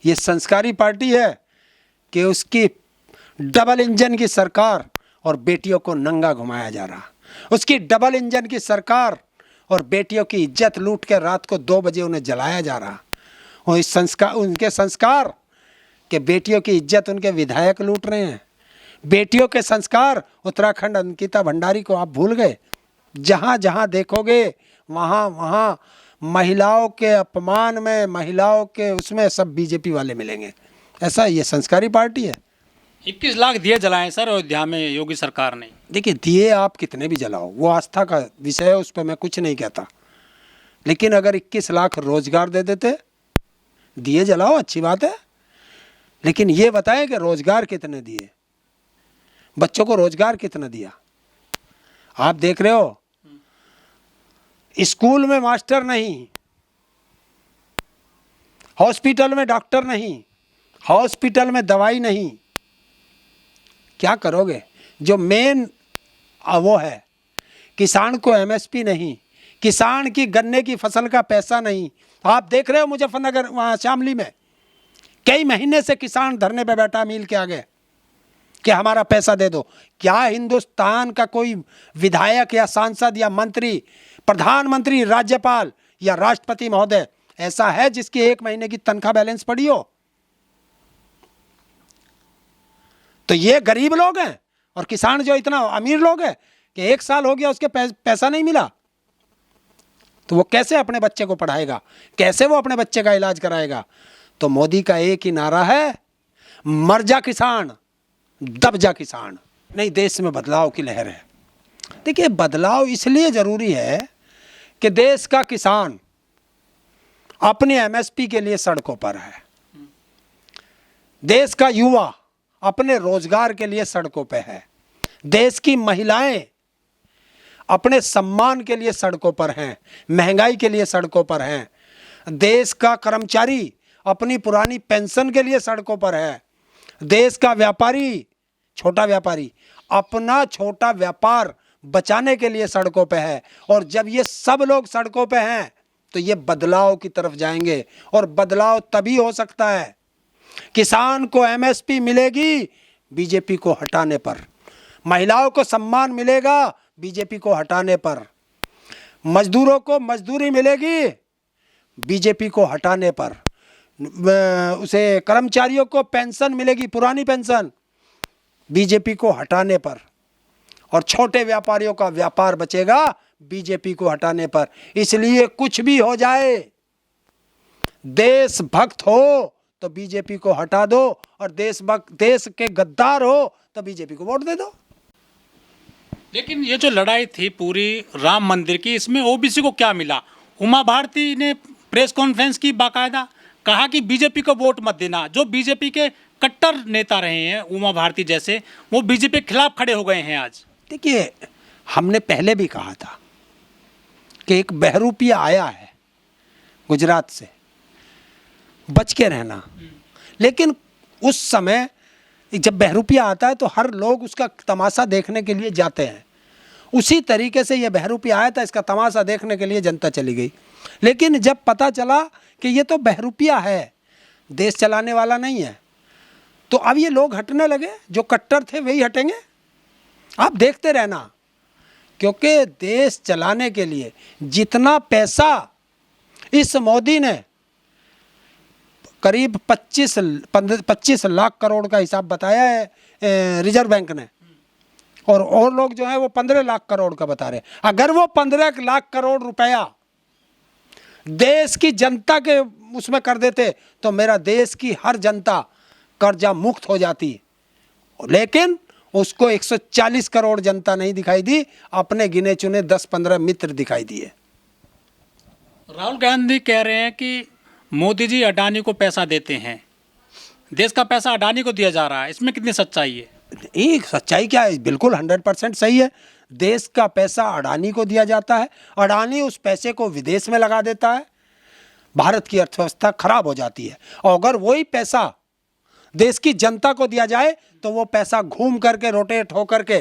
ये संस्कारी पार्टी है कि उसकी डबल इंजन की सरकार और बेटियों को नंगा घुमाया जा रहा, उसकी डबल इंजन की सरकार और बेटियों की इज्जत लूट के रात को 2 बजे उन्हें जलाया जा रहा। और इस संस्कार, उनके संस्कार कि बेटियों की इज्जत उनके विधायक लूट रहे हैं। बेटियों के संस्कार उत्तराखंड अंकिता भंडारी को आप भूल गए। जहाँ जहाँ देखोगे वहाँ वहाँ महिलाओं के अपमान में, महिलाओं के उसमें सब बीजेपी वाले मिलेंगे। ऐसा ये संस्कारी पार्टी है। 21 लाख दिए जलाए सर अयोध्या में योगी सरकार ने। देखिए, दिए आप कितने भी जलाओ, वो आस्था का विषय है, उस पर मैं कुछ नहीं कहता। लेकिन अगर 21 लाख रोजगार दे देते, दिए जलाओ अच्छी बात है, लेकिन ये बताएं कि रोजगार कितने दिए, बच्चों को रोजगार कितना दिया। आप देख रहे हो स्कूल में मास्टर नहीं, हॉस्पिटल में डॉक्टर नहीं, हॉस्पिटल में दवाई नहीं, क्या करोगे? जो मेन वो है, किसान को एमएसपी नहीं, किसान की गन्ने की फसल का पैसा नहीं। आप देख रहे हो मुजफ्फरनगर वहाँ शामली में कई महीने से किसान धरने पे बैठा मील के आगे कि हमारा पैसा दे दो। क्या हिंदुस्तान का कोई विधायक या सांसद या मंत्री, प्रधानमंत्री, राज्यपाल या राष्ट्रपति महोदय ऐसा है जिसकी 1 महीने की तनख्वाह बैलेंस पड़ी हो? तो ये गरीब लोग हैं और किसान जो इतना अमीर लोग हैं कि 1 साल हो गया उसके पैसा नहीं मिला, तो वो कैसे अपने बच्चे को पढ़ाएगा, कैसे वो अपने बच्चे का इलाज कराएगा? तो मोदी का एक ही नारा है, मर जा किसान, दब जा किसान। नहीं, देश में बदलाव की लहर है। देखिए, बदलाव इसलिए जरूरी है कि देश का किसान अपने एमएसपी के लिए सड़कों पर है, देश का युवा अपने रोजगार के लिए सड़कों पर है, देश की महिलाएं अपने सम्मान के लिए सड़कों पर हैं, महंगाई के लिए सड़कों पर हैं, देश का कर्मचारी अपनी पुरानी पेंशन के लिए सड़कों पर है, देश का व्यापारी, छोटा व्यापारी अपना छोटा व्यापार बचाने के लिए सड़कों पे है। और जब ये सब लोग सड़कों पे हैं तो ये बदलाव की तरफ जाएंगे। और बदलाव तभी हो सकता है, किसान को एमएसपी मिलेगी बीजेपी को हटाने पर, महिलाओं को सम्मान मिलेगा बीजेपी को हटाने पर, मजदूरों को मजदूरी मिलेगी बीजेपी को हटाने पर, उसे कर्मचारियों को पेंशन मिलेगी, पुरानी पेंशन, बीजेपी को हटाने पर, और छोटे व्यापारियों का व्यापार बचेगा बीजेपी को हटाने पर। इसलिए कुछ भी हो जाए, देशभक्त हो तो बीजेपी को हटा दो, और देश के गद्दार हो तो बीजेपी को वोट दे दो। लेकिन ये जो लड़ाई थी पूरी राम मंदिर की, इसमें ओबीसी को क्या मिला? उमा भारती ने प्रेस कॉन्फ्रेंस की, बाकायदा कहा कि बीजेपी को वोट मत देना। जो बीजेपी के कट्टर नेता रहे हैं उमा भारती जैसे, वो बीजेपी के खिलाफ खड़े हो गए हैं आज। देखिए, हमने पहले भी कहा था कि एक बहरूपिया आया है गुजरात से, बच के रहना। लेकिन उस समय जब बहरूपिया आता है तो हर लोग उसका तमाशा देखने के लिए जाते हैं। उसी तरीके से ये बहरूपिया आया था, इसका तमाशा देखने के लिए जनता चली गई। लेकिन जब पता चला कि ये तो बहरूपिया है, देश चलाने वाला नहीं है, तो अब ये लोग हटने लगे। जो कट्टर थे वही हटेंगे। आप देखते रहना, क्योंकि देश चलाने के लिए जितना पैसा इस मोदी ने, करीब 25 लाख करोड़ का हिसाब बताया है रिजर्व बैंक ने, और लोग जो है वो 15 लाख करोड़ का बता रहे। अगर वो 15 लाख करोड़ रुपया देश की जनता के उसमें कर देते तो मेरा देश की हर जनता कर्जा मुक्त हो जाती। लेकिन उसको 140 करोड़ जनता नहीं दिखाई दी, अपने गिने चुने 10-15 मित्र दिखाई दिए। राहुल गांधी कह रहे हैं कि मोदी जी अडानी को पैसा देते हैं, देश का पैसा अडानी को दिया जा रहा है, इसमें कितनी सच्चाई है? एक सच्चाई क्या है, बिल्कुल 100% सही है। देश का पैसा अडानी को दिया जाता है, अडानी उस पैसे को विदेश में लगा देता है, भारत की अर्थव्यवस्था खराब हो जाती है। और अगर वही पैसा देश की जनता को दिया जाए तो वो पैसा घूम करके, रोटेट हो करके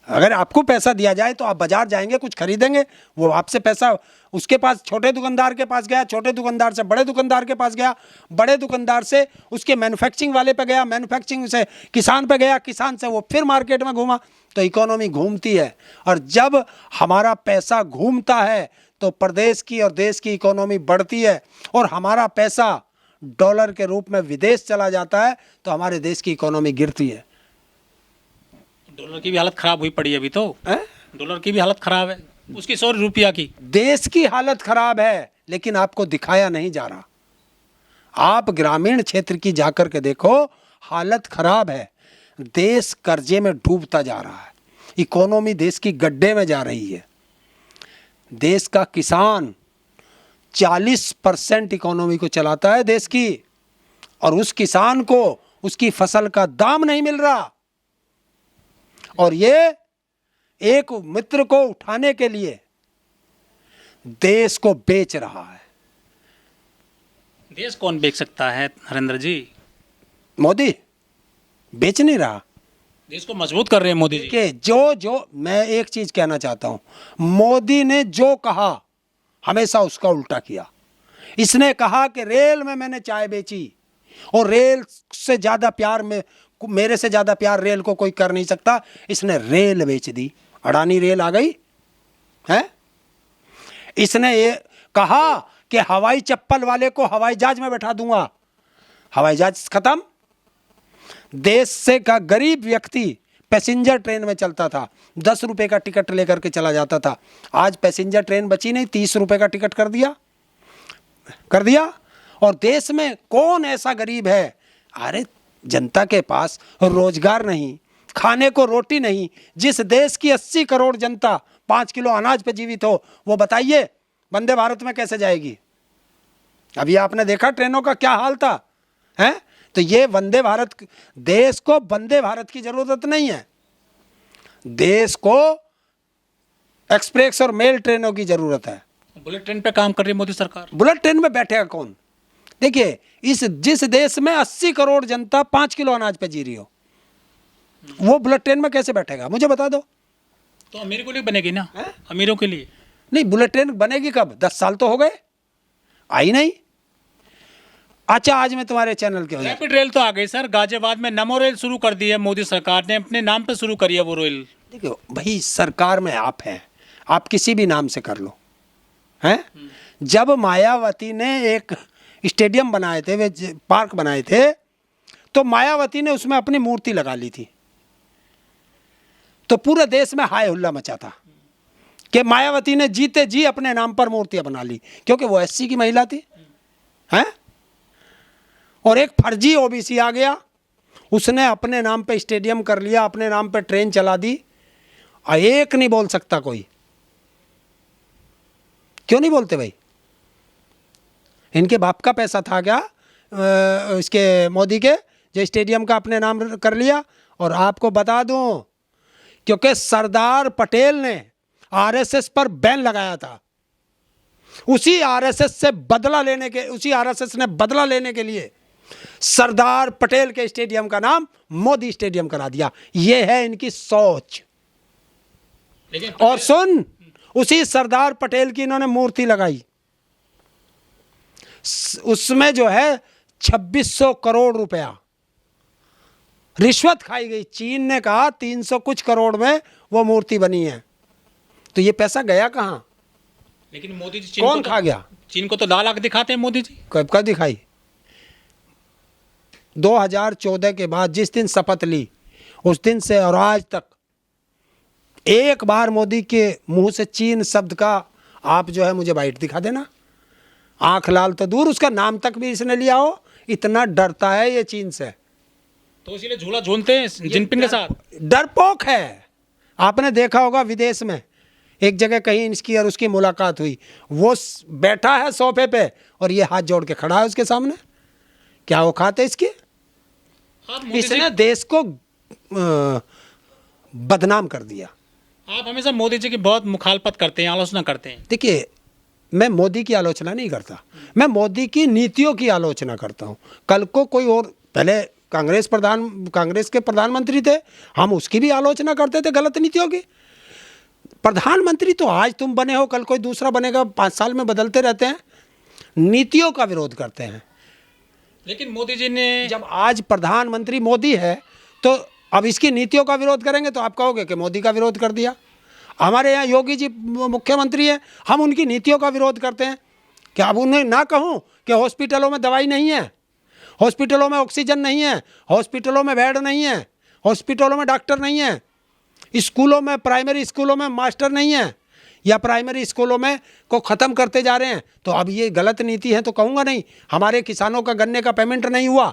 अगर आपको पैसा दिया जाए तो आप बाजार जाएंगे, कुछ खरीदेंगे, वो आपसे पैसा उसके पास, छोटे दुकानदार के पास गया, छोटे दुकानदार से बड़े दुकानदार के पास गया, बड़े दुकानदार से उसके मैन्युफैक्चरिंग वाले पे गया, मैन्युफैक्चरिंग से किसान पे गया, किसान से वो फिर मार्केट में घूमा, तो इकोनॉमी घूमती है। और जब हमारा पैसा घूमता है तो प्रदेश की और देश की इकोनॉमी बढ़ती है, और हमारा पैसा डॉलर के रूप में विदेश चला जाता है तो हमारे देश की इकोनॉमी गिरती है। डॉलर की भी हालत खराब हुई पड़ी है अभी तो। हैं? डॉलर की भी हालत खराब है, उसकी 100 रुपया की। देश की हालत खराब है, लेकिन आपको दिखाया नहीं जा रहा। आप ग्रामीण क्षेत्र की जाकर के देखो, हालत खराब है। देश कर्जे में डूबता जा रहा है, इकोनॉमी देश की गड्ढे में जा रही है। देश का किसान 40% इकोनॉमी को चलाता है देश की, और उस किसान को उसकी फसल का दाम नहीं मिल रहा, और ये एक मित्र को उठाने के लिए देश को बेच रहा है। देश कौन बेच सकता है नरेंद्र जी? मोदी बेच नहीं रहा, देश को मजबूत कर रहे हैं मोदी जी। कि जो मैं एक चीज कहना चाहता हूं, मोदी ने जो कहा हमेशा उसका उल्टा किया। इसने कहा कि रेल में मैंने चाय बेची, और रेल से ज्यादा प्यार में, मेरे से ज्यादा प्यार रेल को कोई कर नहीं सकता। इसने रेल बेच दी, अडानी रेल आ गई है। इसने ये कहा कि हवाई चप्पल वाले को हवाई जहाज में बैठा दूंगा, हवाई जहाज खत्म। देश से का गरीब व्यक्ति पैसेंजर ट्रेन में चलता था, 10 रुपए का टिकट लेकर के चला जाता था। आज पैसेंजर ट्रेन बची नहीं, 30 रुपए का टिकट कर दिया। और देश में कौन ऐसा गरीब है? अरे जनता के पास रोजगार नहीं, खाने को रोटी नहीं। जिस देश की 80 करोड़ जनता 5 किलो अनाज पे जीवित हो, वो बताइए वंदे भारत में कैसे जाएगी? अभी आपने देखा ट्रेनों का क्या हाल था, हैं? तो ये वंदे भारत, देश को वंदे भारत की जरूरत नहीं है, देश को एक्सप्रेस और मेल ट्रेनों की जरूरत है। बुलेट ट्रेन पे काम कर रही है मोदी सरकार। बुलेट ट्रेन में बैठेगा कौन? देखिए, जिस देश में 80 करोड़ जनता 5 किलो अनाज पे जी रही हो, वो बुलेट ट्रेन में कैसे बैठेगा? मुझे बता दो। तो अमीरों के लिए बनेगी ना, अमीरों के लिए। नहीं, बुलेट ट्रेन बनेगी कब? 10 साल तो हो गए, आई नहीं। अच्छा, आज मैं तुम्हारे चैनल के रैपिड रेल तो आ गई सर, गाजियाबाद में नमो रेल शुरू कर दी है मोदी सरकार ने, अपने नाम पे शुरू करी है वो रेल। देखो भाई, सरकार में आप हैं, आप किसी भी नाम से कर लो, हैं? जब मायावती ने एक स्टेडियम बनाए थे, वे पार्क बनाए थे, तो मायावती ने उसमें अपनी मूर्ति लगा ली थी, तो पूरे देश में हाय हुल्ला मचा था कि मायावती ने जीते जी अपने नाम पर मूर्तियां बना ली, क्योंकि वो एससी की महिला थी, हैं? और एक फर्जी ओबीसी आ गया, उसने अपने नाम पे स्टेडियम कर लिया, अपने नाम पे ट्रेन चला दी। एक नहीं बोल सकता कोई। क्यों नहीं बोलते भाई? इनके बाप का पैसा था क्या इसके मोदी के, जो स्टेडियम का अपने नाम कर लिया? और आपको बता दूं, क्योंकि सरदार पटेल ने आरएसएस पर बैन लगाया था, उसी आरएसएस ने बदला लेने के लिए सरदार पटेल के स्टेडियम का नाम मोदी स्टेडियम करा दिया। ये है इनकी सोच। और सुन, उसी सरदार पटेल की इन्होंने मूर्ति लगाई, उसमें जो है 2600 करोड़ रुपया रिश्वत खाई गई। चीन ने कहा 300 कुछ करोड़ में वो मूर्ति बनी है, तो ये पैसा गया कहां? लेकिन मोदी जी कौन खा गया? चीन को तो लाल आंख दिखाते हैं मोदी जी। कब का दिखाई? 2014 के बाद जिस दिन शपथ ली, उस दिन से और आज तक एक बार मोदी के मुंह से चीन शब्द का आप जो है मुझे बाइट दिखा देना। आंख लाल तो दूर, उसका नाम तक भी इसने लिया हो, इतना डरता है ये चीन से, तो इसीलिए झूला झूलते हैं जिनपिंग के साथ। डरपोक है। आपने देखा होगा विदेश में एक जगह कहीं इसकी और उसकी मुलाकात हुई, वो बैठा है सोफे पे और ये हाथ जोड़ के खड़ा है उसके सामने। क्या औकात है इसकी? इसने देश को बदनाम कर दिया। आप हमेशा मोदी जी की बहुत मुखालफत करते हैं, आलोचना करते हैं। देखिए, मैं मोदी की आलोचना नहीं करता, मैं मोदी की नीतियों की आलोचना करता हूँ। कल को कोई और, पहले कांग्रेस के प्रधानमंत्री थे, हम उसकी भी आलोचना करते थे गलत नीतियों की। प्रधानमंत्री तो आज तुम बने हो, कल कोई दूसरा बनेगा, 5 साल में बदलते रहते हैं, नीतियों का विरोध करते हैं। लेकिन मोदी जी ने जब आज प्रधानमंत्री मोदी है तो अब इसकी नीतियों का विरोध करेंगे तो आप कहोगे कि मोदी का विरोध कर दिया। हमारे यहाँ योगी जी मुख्यमंत्री हैं, हम उनकी नीतियों का विरोध करते हैं। क्या अब उन्हें ना कहूँ कि हॉस्पिटलों में दवाई नहीं है, हॉस्पिटलों में ऑक्सीजन नहीं है, हॉस्पिटलों में बेड नहीं है, हॉस्पिटलों में डॉक्टर नहीं है, स्कूलों में, प्राइमरी स्कूलों में मास्टर नहीं है, या प्राइमरी स्कूलों में को ख़त्म करते जा रहे हैं, तो अब ये गलत नीति है तो कहूँगा नहीं। हमारे किसानों का गन्ने का पेमेंट नहीं हुआ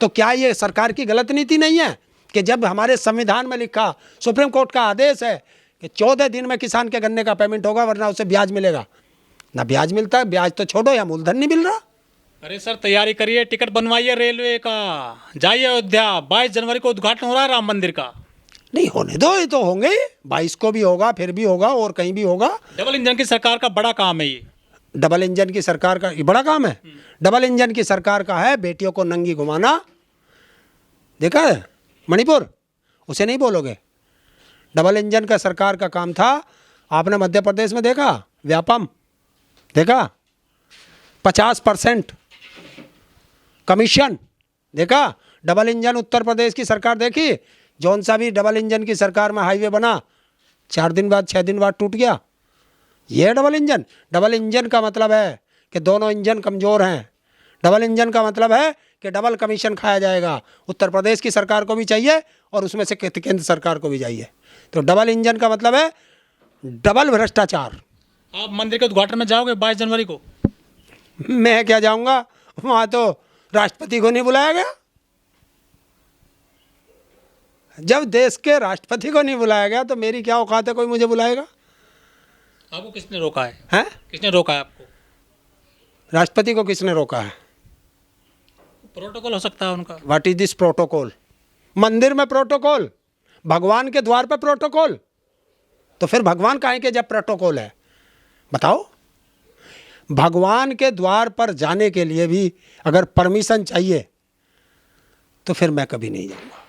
तो क्या ये सरकार की गलत नीति नहीं है कि जब हमारे संविधान में लिखा, सुप्रीम कोर्ट का आदेश है कि 14 दिन में किसान के गन्ने का पेमेंट होगा वरना उसे ब्याज मिलेगा, ना ब्याज मिलता है, ब्याज तो छोड़ो या मूलधन नहीं मिल रहा। अरे सर तैयारी करिए, टिकट बनवाइए रेलवे का, जाइए अयोध्या, 22 जनवरी को उद्घाटन हो रहा है राम मंदिर का। नहीं होने दो, ये तो होंगे, 22 को भी होगा, फिर भी होगा और कहीं भी होगा। डबल इंजन की सरकार का बड़ा काम है ये। डबल इंजन की सरकार का ये बड़ा काम है। डबल इंजन की सरकार का है बेटियों को नंगी घुमाना। देखा है मणिपुर, उसे नहीं बोलोगे। डबल इंजन का सरकार का काम था। आपने मध्य प्रदेश में देखा व्यापम, देखा 50% कमीशन, देखा डबल इंजन उत्तर प्रदेश की सरकार देखी। जौन सा भी डबल इंजन की सरकार में हाईवे बना 4 दिन बाद 6 दिन बाद टूट गया। ये डबल इंजन। डबल इंजन का मतलब है कि दोनों इंजन कमज़ोर हैं। डबल इंजन का मतलब है कि डबल कमीशन खाया जाएगा। उत्तर प्रदेश की सरकार को भी चाहिए और उसमें से केंद्र सरकार को भी चाहिए। तो डबल इंजन का मतलब है डबल भ्रष्टाचार। आप मंदिर के उद्घाटन में जाओगे 22 जनवरी को? मैं क्या जाऊंगा, वहाँ तो राष्ट्रपति को नहीं बुलाया गया। जब देश के राष्ट्रपति को नहीं बुलाया गया तो मेरी क्या औकात है कोई मुझे बुलाएगा। आपको किसने रोका है? हैं? किसने रोका है आपको? राष्ट्रपति को किसने रोका है? प्रोटोकॉल हो सकता है उनका। What is this protocol? मंदिर में प्रोटोकॉल, भगवान के द्वार पे प्रोटोकॉल, तो फिर भगवान काहे के जब प्रोटोकॉल है बताओ। भगवान के द्वार पर जाने के लिए भी अगर परमिशन चाहिए तो फिर मैं कभी नहीं जाऊंगा,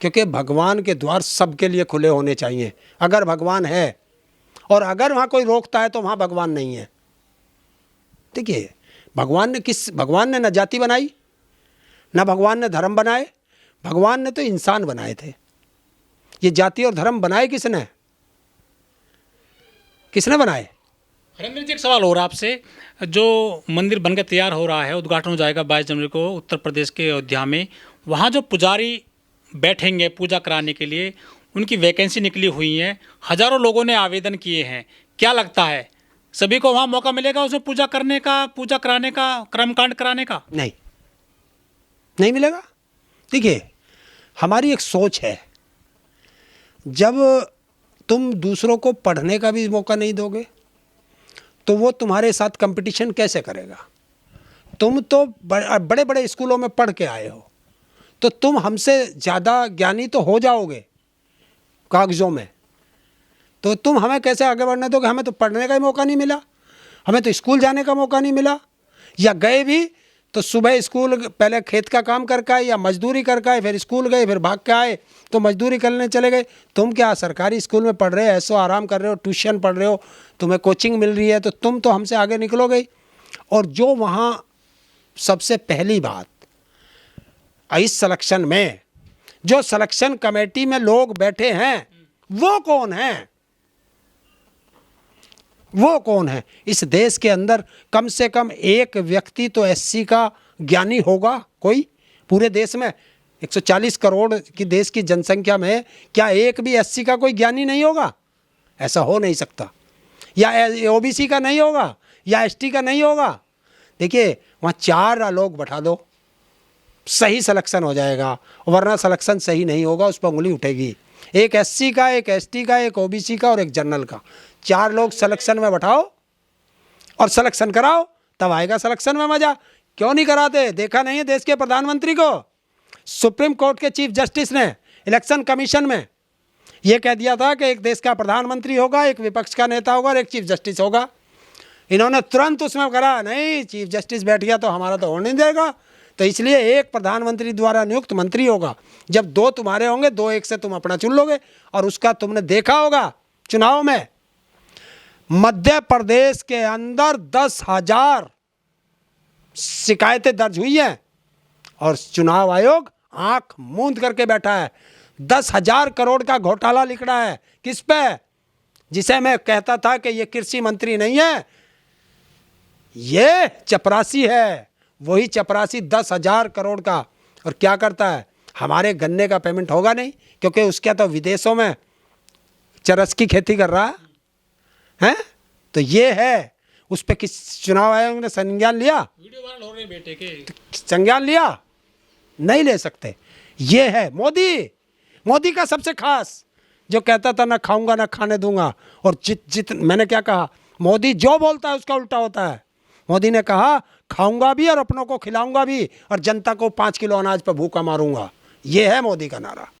क्योंकि भगवान के द्वार सबके लिए खुले होने चाहिए। अगर भगवान है और अगर वहाँ कोई रोकता है तो वहाँ भगवान नहीं है। देखिए भगवान ने न जाति बनाई, न भगवान ने धर्म बनाए, भगवान ने तो इंसान बनाए थे। ये जाति और धर्म बनाए किसने? किसने बनाए? हरेंद्र जी एक सवाल हो रहा है आपसे, जो मंदिर बनकर तैयार हो रहा है, उद्घाटन हो जाएगा 22 जनवरी को उत्तर प्रदेश के अयोध्या में, वहाँ जो पुजारी बैठेंगे पूजा कराने के लिए, उनकी वैकेंसी निकली हुई है, हजारों लोगों ने आवेदन किए हैं। क्या लगता है सभी को वहाँ मौका मिलेगा उसमें पूजा करने का, पूजा कराने का, कर्मकांड कराने का? नहीं मिलेगा। देखिए हमारी एक सोच है, जब तुम दूसरों को पढ़ने का भी मौका नहीं दोगे तो वो तुम्हारे साथ कंपटीशन कैसे करेगा? तुम तो बड़े बड़े स्कूलों में पढ़ के आए हो तो तुम हमसे ज़्यादा ज्ञानी तो हो जाओगे कागज़ों में, तो तुम हमें कैसे आगे बढ़ने दोगे? हमें तो पढ़ने का ही मौका नहीं मिला, हमें तो स्कूल जाने का मौका नहीं मिला, या गए भी तो सुबह स्कूल पहले खेत का काम करके आए या मजदूरी करके आए, फिर स्कूल गए, फिर भाग के आए तो मजदूरी करने चले गए। तुम क्या सरकारी स्कूल में पढ़ रहे हो, ऐसो आराम कर रहे हो, ट्यूशन पढ़ रहे हो, तुम्हें कोचिंग मिल रही है, तो तुम तो हमसे आगे निकलोगे ही। और जो वहाँ सबसे पहली बात, इस सिलेक्शन में जो सिलेक्शन कमेटी में लोग बैठे हैं वो कौन हैं? वो कौन है? इस देश के अंदर कम से कम एक व्यक्ति तो एससी का ज्ञानी होगा कोई। पूरे देश में 140 करोड़ की देश की जनसंख्या में क्या एक भी एससी का कोई ज्ञानी नहीं होगा? ऐसा हो नहीं सकता। या ओबीसी का नहीं होगा, या एसटी का नहीं होगा। देखिए वहाँ 4 लोग बैठा दो, सही सिलेक्शन हो जाएगा, वरना सिलेक्शन सही नहीं होगा, उस पर उंगली उठेगी। एक एससी का, एक एसटी का, एक ओबीसी का और एक जनरल का, 4 लोग सिलेक्शन में बैठाओ और सिलेक्शन कराओ, तब आएगा सिलेक्शन में मज़ा। क्यों नहीं कराते? देखा नहीं है देश के प्रधानमंत्री को? सुप्रीम कोर्ट के चीफ जस्टिस ने इलेक्शन कमीशन में ये कह दिया था कि एक देश का प्रधानमंत्री होगा, एक विपक्ष का नेता होगा और एक चीफ जस्टिस होगा। इन्होंने तुरंत उसमें करा नहीं, चीफ जस्टिस बैठ गया तो हमारा तो होने नहीं देगा, तो इसलिए एक प्रधानमंत्री द्वारा नियुक्त मंत्री होगा, जब दो तुम्हारे होंगे, दो एक से तुम अपना चुन लोगे। और उसका तुमने देखा होगा चुनाव में, मध्य प्रदेश के अंदर 10,000 शिकायतें दर्ज हुई हैं और चुनाव आयोग आंख मूंद करके बैठा है। 10,000 करोड़ का घोटाला लिख रहा है। किस पे? जिसे मैं कहता था कि ये कृषि मंत्री नहीं है, ये चपरासी है। वही चपरासी 10,000 करोड़ का। और क्या करता है? हमारे गन्ने का पेमेंट होगा नहीं, क्योंकि उसके तो विदेशों में चरस की खेती कर रहा है। तो ये है, उस पर किस चुनाव आयोग ने संज्ञान लिया? वीडियो वायरल हो रहे बेटे के, संज्ञान लिया? नहीं ले सकते। ये है मोदी का सबसे खास, जो कहता था ना खाऊंगा ना खाने दूंगा। और मैंने क्या कहा, मोदी जो बोलता है उसका उल्टा होता है। मोदी ने कहा खाऊंगा भी और अपनों को खिलाऊंगा भी, और जनता को 5 किलो अनाज पर भूखा मारूंगा। ये है मोदी का नारा।